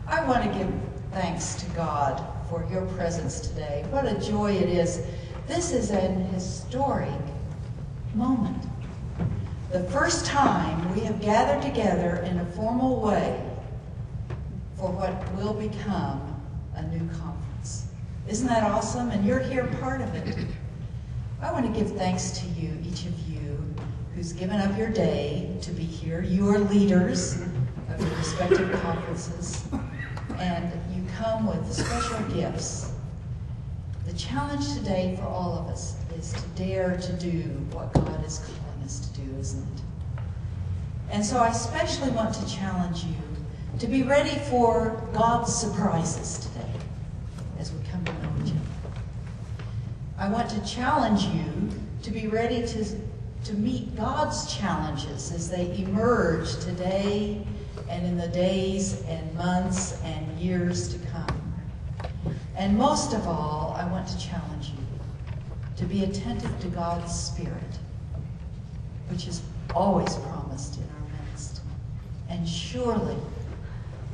I want to give thanks to God for your presence today. What a joy it is. This is an historic moment. The first time we have gathered together in a formal way for what will become a new conference. Isn't that awesome? And you're here part of it. I want to give thanks to you, each of you, who's given up your day to be here. You are leaders of your respective conferences, and you come with special gifts. The challenge today for all of us is to dare to do what God is calling us to do, isn't it? And so I especially want to challenge you to be ready for God's surprises today as we come to know each other. I want to challenge you to be ready to meet God's challenges as they emerge today and in the days and months and years to come. And most of all, I want to challenge you to be attentive to God's Spirit, which is always promised in our midst. And surely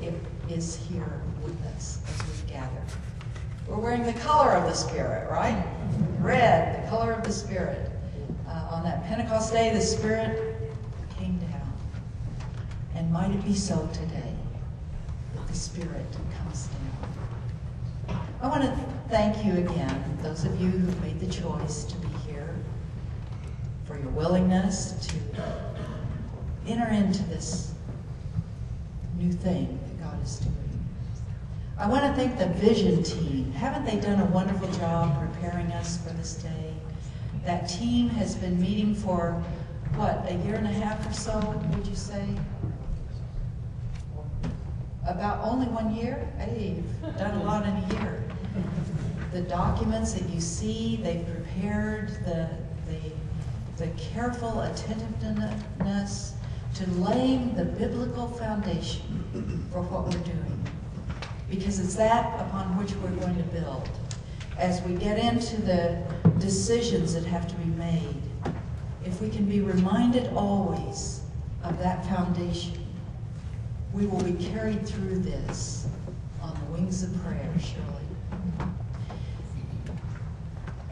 it is here with us as we gather. We're wearing the color of the Spirit, right? Red, the color of the Spirit. On that Pentecost day, the Spirit came down. And might it be so today that the Spirit comes down. I want to thank you again, those of you who made the choice to be here, for your willingness to enter into this new thing that God is doing. I want to thank the Vision team. Haven't they done a wonderful job preparing us for this day? That team has been meeting for, what, a year and a half or so, would you say? About only 1 year? Hey, you've done a lot in a year. The documents that you see, they've prepared, the careful attentiveness to laying the biblical foundation for what we're doing. Because it's that upon which we're going to build. As we get into the decisions that have to be made, if we can be reminded always of that foundation, we will be carried through this on the wings of prayer, surely.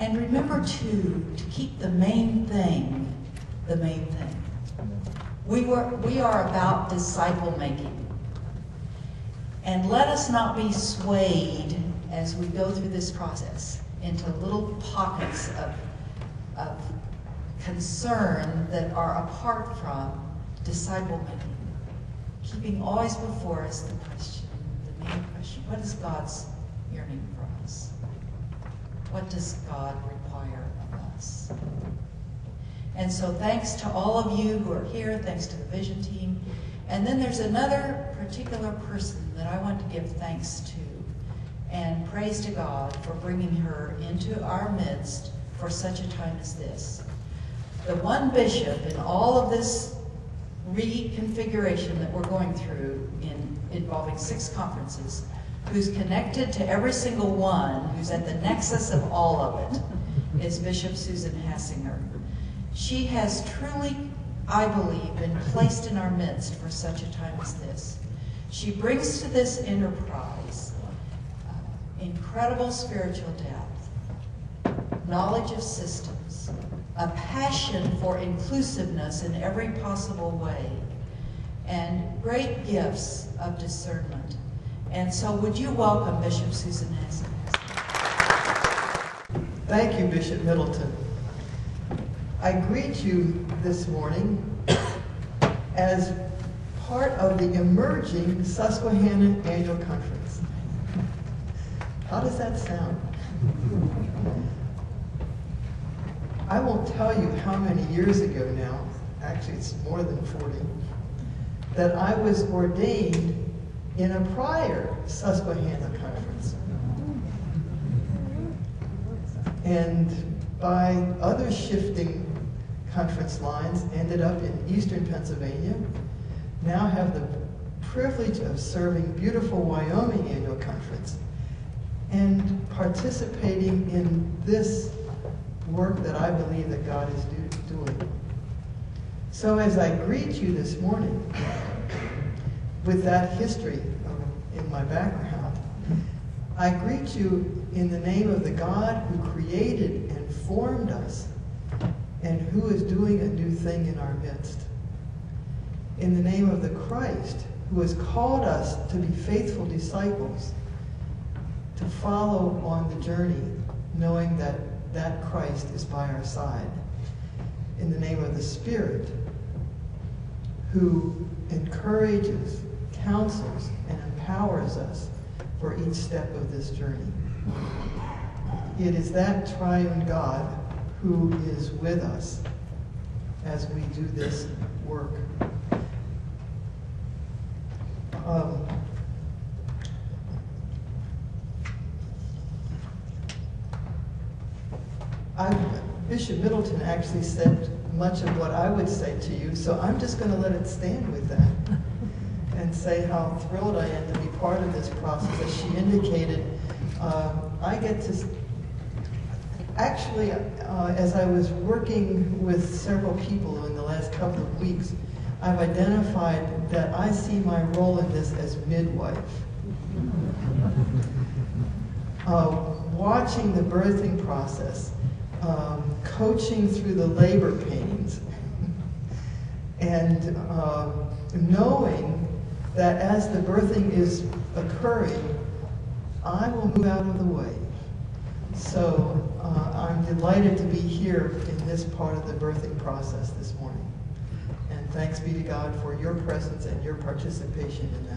And remember, too, to keep the main thing the main thing. We are about disciple making. And let us not be swayed as we go through this process into little pockets of concern that are apart from disciple making. Keeping always before us the question, the main question, what is God's yearning for us? What does God require of us? And so thanks to all of you who are here, thanks to the Vision team. And then there's another particular person that I want to give thanks to and praise to God for bringing her into our midst for such a time as this. The one bishop in all of this reconfiguration that we're going through involving 6 conferences, who's connected to every single one, who's at the nexus of all of it, is Bishop Susan Hassinger. She has truly, I believe, been placed in our midst for such a time as this. She brings to this enterprise incredible spiritual depth, knowledge of systems, a passion for inclusiveness in every possible way, and great gifts of discernment. And so would you welcome Bishop Susan Hassinger? Thank you, Bishop Middleton. I greet you this morning as part of the emerging Susquehanna Annual Conference. How does that sound? I won't tell you how many years ago now, actually it's more than 40, that I was ordained in a prior Susquehanna conference. And by other shifting conference lines, ended up in eastern Pennsylvania, now have the privilege of serving beautiful Wyoming Annual Conference and participating in this work that I believe that God is doing. So as I greet you this morning with that history of in my background. I greet you in the name of the God who created and formed us and who is doing a new thing in our midst. In the name of the Christ who has called us to be faithful disciples, to follow on the journey, knowing that that Christ is by our side. In the name of the Spirit who encourages, counsels, and empowers us for each step of this journey. It is that triune God who is with us as we do this work. Bishop Middleton actually said much of what I would say to you, so I'm just going to let it stand with that and say how thrilled I am to be part of this process. As she indicated, I get to, actually, as I was working with several people in the last couple of weeks, I've identified that I see my role in this as midwife. Watching the birthing process, coaching through the labor pains, and knowing that as the birthing is occurring, I will move out of the way. So I'm delighted to be here in this part of the birthing process this morning. And thanks be to God for your presence and your participation in that.